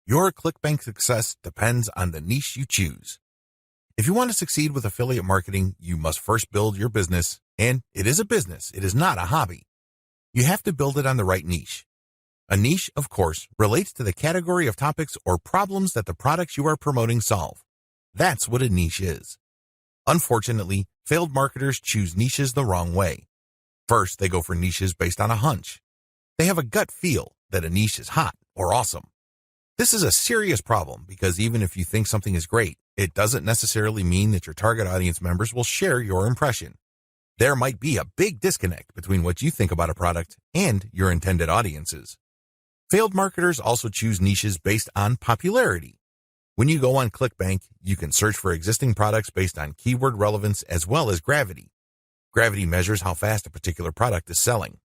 Your ClickBank success depends on the niche you choose. If you want to succeed with affiliate marketing, you must first build your business, and it is a business, it is not a hobby. You have to build it on the right niche. A niche, of course, relates to the category of topics or problems that the products you are promoting solve. That's what a niche is. Unfortunately, failed marketers choose niches the wrong way. First, they go for niches based on a hunch. They have a gut feel that a niche is hot or awesome. This is a serious problem because even if you think something is great, it doesn't necessarily mean that your target audience members will share your impression. There might be a big disconnect between what you think about a product and your intended audiences. Failed marketers also choose niches based on popularity. When you go on ClickBank, you can search for existing products based on keyword relevance as well as gravity. Gravity measures how fast a particular product is selling.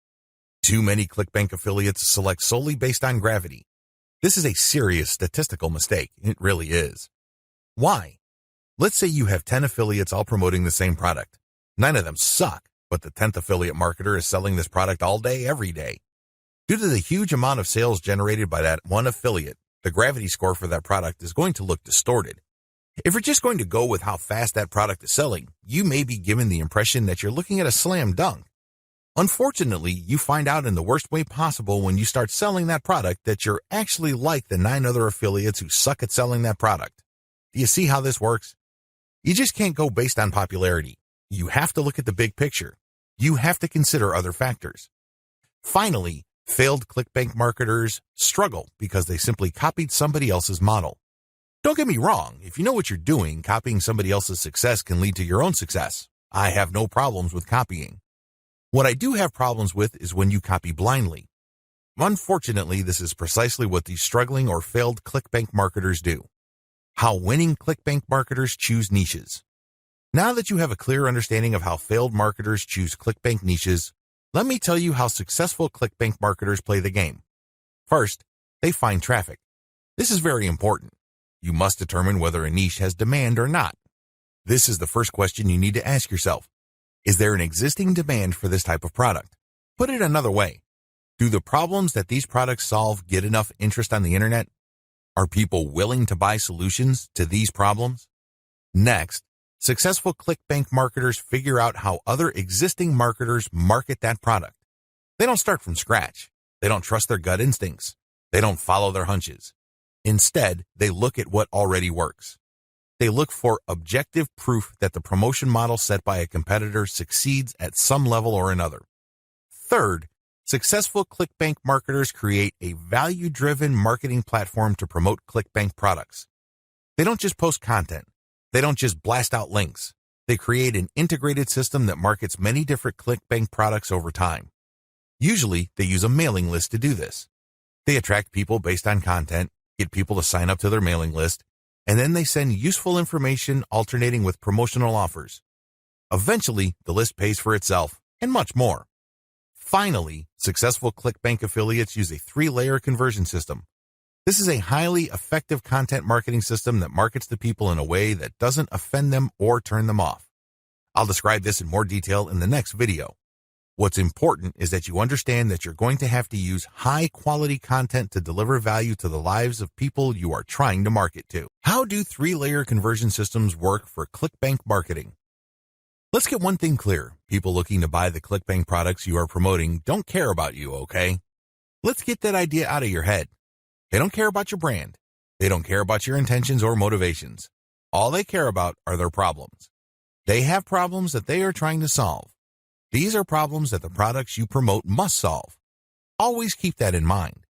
Too many ClickBank affiliates select solely based on gravity. This is a serious statistical mistake. It really is. Why? Let's say you have 10 affiliates all promoting the same product. 9 of them suck, but the 10th affiliate marketer is selling this product all day, every day. Due to the huge amount of sales generated by that one affiliate, the gravity score for that product is going to look distorted. If you're just going to go with how fast that product is selling, you may be given the impression that you're looking at a slam dunk. Unfortunately, you find out in the worst way possible when you start selling that product that you're actually like the 9 other affiliates who suck at selling that product. Do you see how this works? You just can't go based on popularity. You have to look at the big picture. You have to consider other factors. Finally, failed ClickBank marketers struggle because they simply copied somebody else's model. Don't get me wrong, if you know what you're doing, copying somebody else's success can lead to your own success. I have no problems with copying. What I do have problems with is when you copy blindly. Unfortunately, this is precisely what these struggling or failed ClickBank marketers do. How winning ClickBank marketers choose niches. Now that you have a clear understanding of how failed marketers choose ClickBank niches, let me tell you how successful ClickBank marketers play the game. First, they find traffic. This is very important. You must determine whether a niche has demand or not. This is the first question you need to ask yourself. Is there an existing demand for this type of product? Put it another way. Do the problems that these products solve get enough interest on the internet? Are people willing to buy solutions to these problems? Next, successful ClickBank marketers figure out how other existing marketers market that product. They don't start from scratch. They don't trust their gut instincts. They don't follow their hunches. Instead, they look at what already works. They look for objective proof that the promotion model set by a competitor succeeds at some level or another. Third, successful ClickBank marketers create a value-driven marketing platform to promote ClickBank products. They don't just post content. They don't just blast out links. They create an integrated system that markets many different ClickBank products over time. Usually, they use a mailing list to do this. They attract people based on content, get people to sign up to their mailing list, and then they send useful information alternating with promotional offers. Eventually, the list pays for itself, and much more. Finally, successful ClickBank affiliates use a 3-layer conversion system. This is a highly effective content marketing system that markets to people in a way that doesn't offend them or turn them off. I'll describe this in more detail in the next video. What's important is that you understand that you're going to have to use high-quality content to deliver value to the lives of people you are trying to market to. How do 3-layer conversion systems work for ClickBank marketing? Let's get one thing clear. People looking to buy the ClickBank products you are promoting don't care about you, okay? Let's get that idea out of your head. They don't care about your brand. They don't care about your intentions or motivations. All they care about are their problems. They have problems that they are trying to solve. These are problems that the products you promote must solve. Always keep that in mind.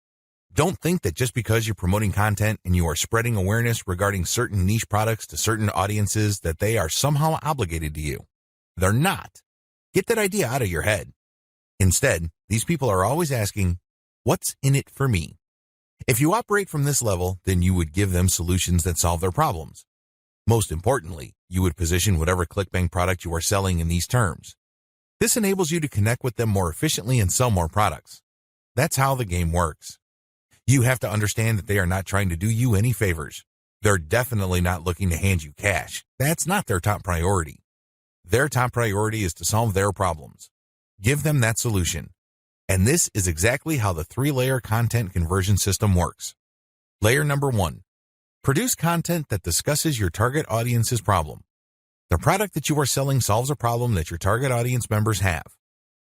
Don't think that just because you're promoting content and you are spreading awareness regarding certain niche products to certain audiences that they are somehow obligated to you. They're not. Get that idea out of your head. Instead, these people are always asking, what's in it for me? If you operate from this level, then you would give them solutions that solve their problems. Most importantly, you would position whatever ClickBank product you are selling in these terms. This enables you to connect with them more efficiently and sell more products. That's how the game works. You have to understand that they are not trying to do you any favors. They're definitely not looking to hand you cash. That's not their top priority. Their top priority is to solve their problems. Give them that solution. And this is exactly how the 3-layer content conversion system works. Layer number 1. Produce content that discusses your target audience's problem. The product that you are selling solves a problem that your target audience members have.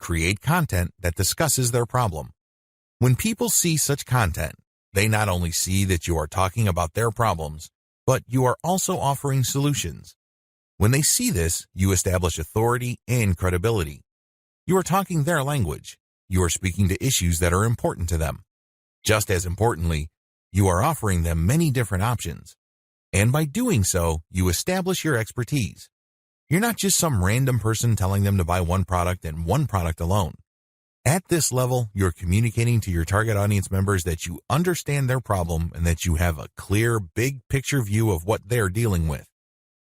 Create content that discusses their problem. When people see such content, they not only see that you are talking about their problems, but you are also offering solutions. When they see this, you establish authority and credibility. You are talking their language. You are speaking to issues that are important to them. Just as importantly, you are offering them many different options. And by doing so, you establish your expertise. You're not just some random person telling them to buy one product and one product alone. At this level, you're communicating to your target audience members that you understand their problem and that you have a clear, big picture view of what they're dealing with.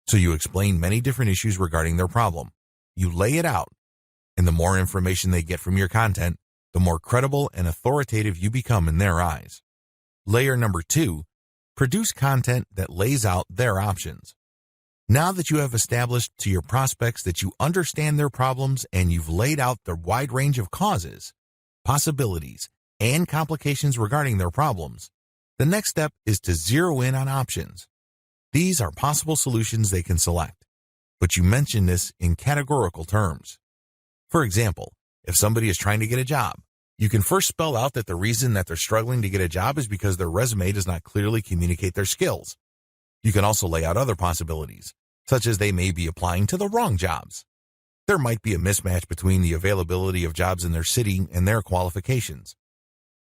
So you explain many different issues regarding their problem. You lay it out. And the more information they get from your content, the more credible and authoritative you become in their eyes. Layer number 2, produce content that lays out their options. Now that you have established to your prospects that you understand their problems and you've laid out the wide range of causes, possibilities, and complications regarding their problems, the next step is to zero in on options. These are possible solutions they can select, but you mention this in categorical terms. For example, if somebody is trying to get a job, you can first spell out that the reason that they're struggling to get a job is because their resume does not clearly communicate their skills. You can also lay out other possibilities, such as they may be applying to the wrong jobs. There might be a mismatch between the availability of jobs in their city and their qualifications.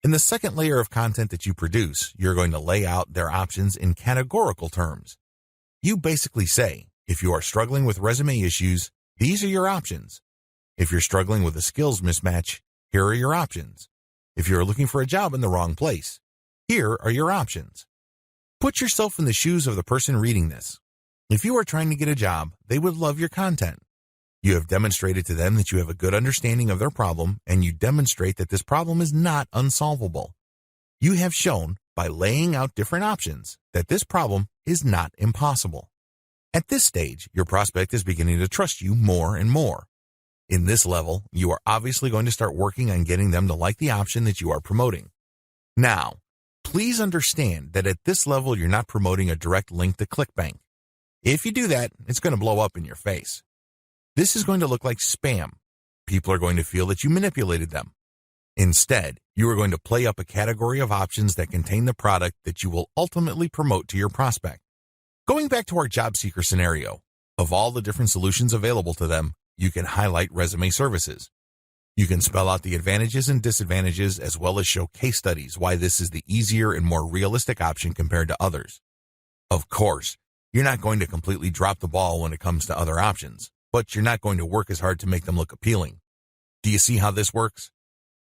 In the second layer of content that you produce, you're going to lay out their options in categorical terms. You basically say, if you are struggling with resume issues, these are your options. If you're struggling with a skills mismatch, here are your options. If you're looking for a job in the wrong place, here are your options. Put yourself in the shoes of the person reading this. If you are trying to get a job, they would love your content. You have demonstrated to them that you have a good understanding of their problem, and you demonstrate that this problem is not unsolvable. You have shown, by laying out different options, that this problem is not impossible. At this stage, your prospect is beginning to trust you more and more. In this level, you are obviously going to start working on getting them to like the option that you are promoting. Now, please understand that at this level, you're not promoting a direct link to ClickBank. If you do that, it's going to blow up in your face. This is going to look like spam. People are going to feel that you manipulated them. Instead, you are going to play up a category of options that contain the product that you will ultimately promote to your prospect. Going back to our job seeker scenario, of all the different solutions available to them, you can highlight resume services. You can spell out the advantages and disadvantages as well as show case studies why this is the easier and more realistic option compared to others. Of course, you're not going to completely drop the ball when it comes to other options, but you're not going to work as hard to make them look appealing. Do you see how this works?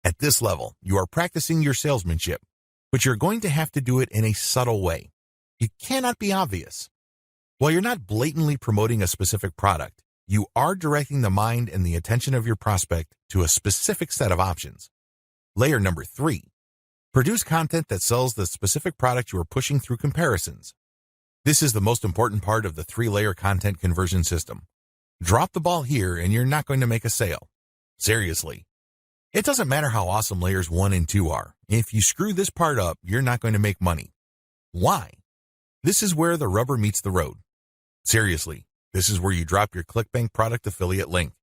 At this level, you are practicing your salesmanship, but you're going to have to do it in a subtle way. You cannot be obvious. While you're not blatantly promoting a specific product, you are directing the mind and the attention of your prospect to a specific set of options. Layer number 3. Produce content that sells the specific product you are pushing through comparisons. This is the most important part of the 3-layer content conversion system. Drop the ball here and you're not going to make a sale. Seriously. It doesn't matter how awesome layers 1 and 2 are. If you screw this part up, you're not going to make money. Why? This is where the rubber meets the road. Seriously. This is where you drop your ClickBank product affiliate link.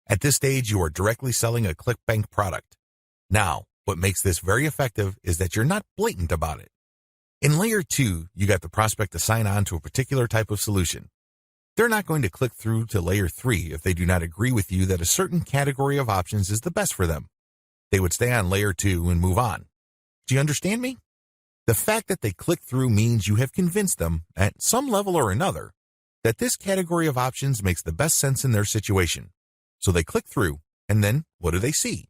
At this stage, you are directly selling a ClickBank product. Now, what makes this very effective is that you're not blatant about it. In layer 2, you got the prospect to sign on to a particular type of solution. They're not going to click through to layer 3 if they do not agree with you that a certain category of options is the best for them. They would stay on layer 2 and move on. Do you understand me? The fact that they click through means you have convinced them, at some level or another, that this category of options makes the best sense in their situation. So they click through, and then what do they see?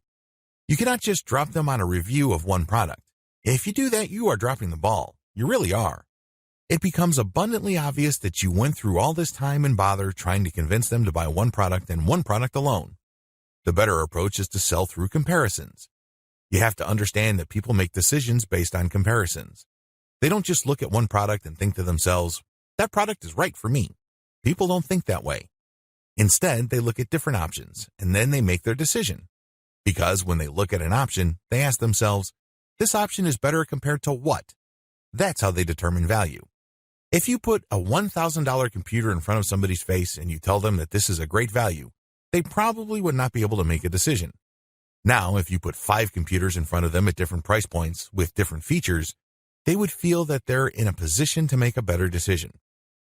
You cannot just drop them on a review of one product. If you do that, you are dropping the ball. You really are. It becomes abundantly obvious that you went through all this time and bother trying to convince them to buy one product and one product alone. The better approach is to sell through comparisons. You have to understand that people make decisions based on comparisons. They don't just look at one product and think to themselves, that product is right for me. People don't think that way. Instead, they look at different options, and then they make their decision. Because when they look at an option, they ask themselves, this option is better compared to what? That's how they determine value. If you put a $1,000 computer in front of somebody's face and you tell them that this is a great value, they probably would not be able to make a decision. Now, if you put 5 computers in front of them at different price points with different features, they would feel that they're in a position to make a better decision.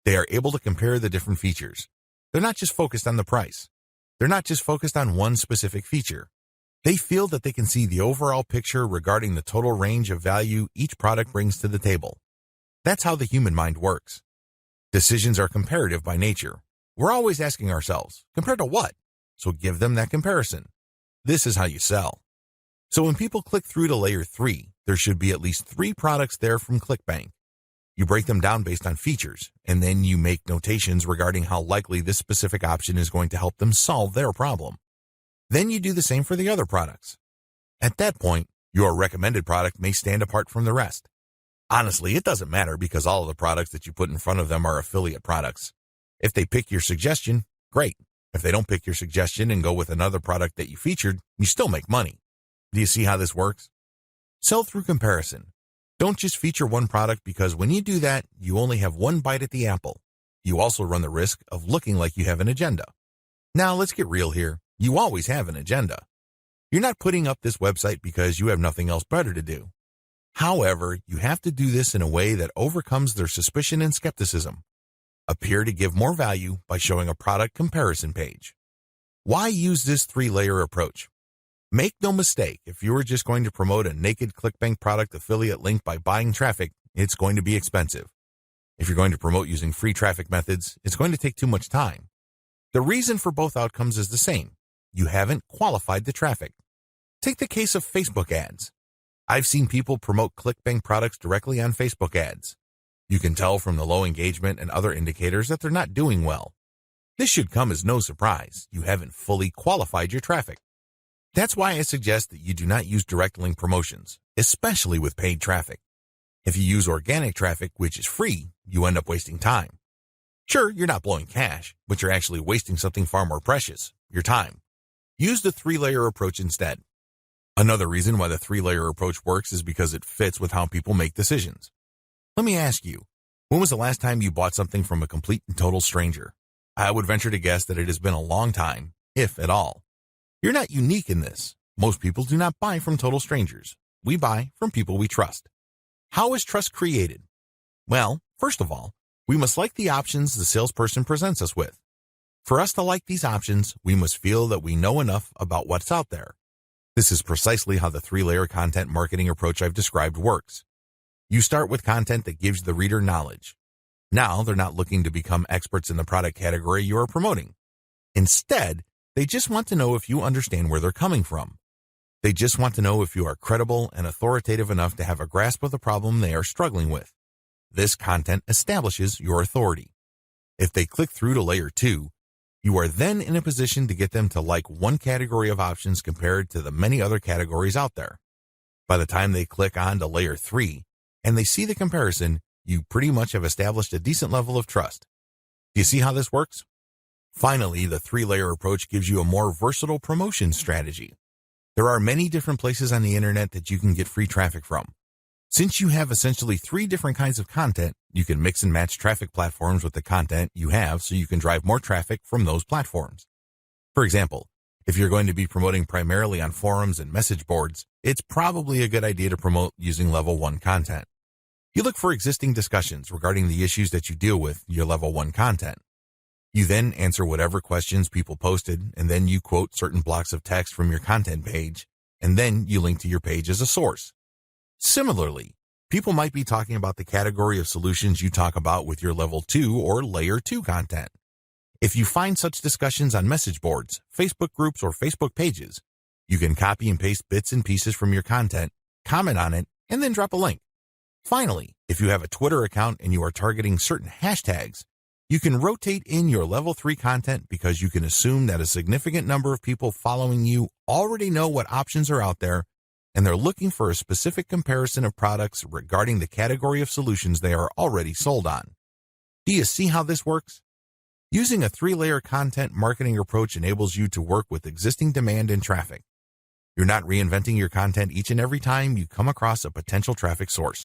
They are able to compare the different features. They're not just focused on the price. They're not just focused on one specific feature. They feel that they can see the overall picture regarding the total range of value each product brings to the table. That's how the human mind works. Decisions are comparative by nature. We're always asking ourselves, compared to what? So give them that comparison. This is how you sell. So when people click through to layer 3, there should be at least 3 products there from ClickBank. You break them down based on features, and then you make notations regarding how likely this specific option is going to help them solve their problem. Then you do the same for the other products. At that point, your recommended product may stand apart from the rest. Honestly, it doesn't matter because all of the products that you put in front of them are affiliate products. If they pick your suggestion, great. If they don't pick your suggestion and go with another product that you featured, you still make money. Do you see how this works? Sell through comparison. Don't just feature one product because when you do that, you only have one bite at the apple. You also run the risk of looking like you have an agenda. Now, let's get real here. You always have an agenda. You're not putting up this website because you have nothing else better to do. However, you have to do this in a way that overcomes their suspicion and skepticism. Appear to give more value by showing a product comparison page. Why use this 3-layer approach? Make no mistake, if you were just going to promote a naked ClickBank product affiliate link by buying traffic, it's going to be expensive. If you're going to promote using free traffic methods, it's going to take too much time. The reason for both outcomes is the same. You haven't qualified the traffic. Take the case of Facebook ads. I've seen people promote ClickBank products directly on Facebook ads. You can tell from the low engagement and other indicators that they're not doing well. This should come as no surprise. You haven't fully qualified your traffic. That's why I suggest that you do not use direct link promotions, especially with paid traffic. If you use organic traffic, which is free, you end up wasting time. Sure, you're not blowing cash, but you're actually wasting something far more precious, your time. Use the 3-layer approach instead. Another reason why the 3-layer approach works is because it fits with how people make decisions. Let me ask you, when was the last time you bought something from a complete and total stranger? I would venture to guess that it has been a long time, if at all. You're not unique in this. Most people do not buy from total strangers. We buy from people we trust. How is trust created? Well, first of all, we must like the options the salesperson presents us with. For us to like these options, we must feel that we know enough about what's out there. This is precisely how the 3-layer content marketing approach I've described works. You start with content that gives the reader knowledge. Now they're not looking to become experts in the product category you are promoting. Instead, they just want to know if you understand where they're coming from. They just want to know if you are credible and authoritative enough to have a grasp of the problem they are struggling with. This content establishes your authority. If they click through to layer 2, you are then in a position to get them to like one category of options compared to the many other categories out there. By the time they click on to layer 3 and they see the comparison, you pretty much have established a decent level of trust. Do you see how this works? Finally, the 3-layer approach gives you a more versatile promotion strategy. There are many different places on the internet that you can get free traffic from. Since you have essentially 3 different kinds of content, you can mix and match traffic platforms with the content you have so you can drive more traffic from those platforms. For example, if you're going to be promoting primarily on forums and message boards, it's probably a good idea to promote using level 1 content. You look for existing discussions regarding the issues that you deal with your level 1 content. You then answer whatever questions people posted, and then you quote certain blocks of text from your content page, and then you link to your page as a source. Similarly, people might be talking about the category of solutions you talk about with your level 2 or layer 2 content. If you find such discussions on message boards, Facebook groups, or Facebook pages, you can copy and paste bits and pieces from your content, comment on it, and then drop a link. Finally, if you have a Twitter account and you are targeting certain hashtags, you can rotate in your level 3 content because you can assume that a significant number of people following you already know what options are out there and they're looking for a specific comparison of products regarding the category of solutions they are already sold on. Do you see how this works? Using a 3-layer content marketing approach enables you to work with existing demand and traffic. You're not reinventing your content each and every time you come across a potential traffic source.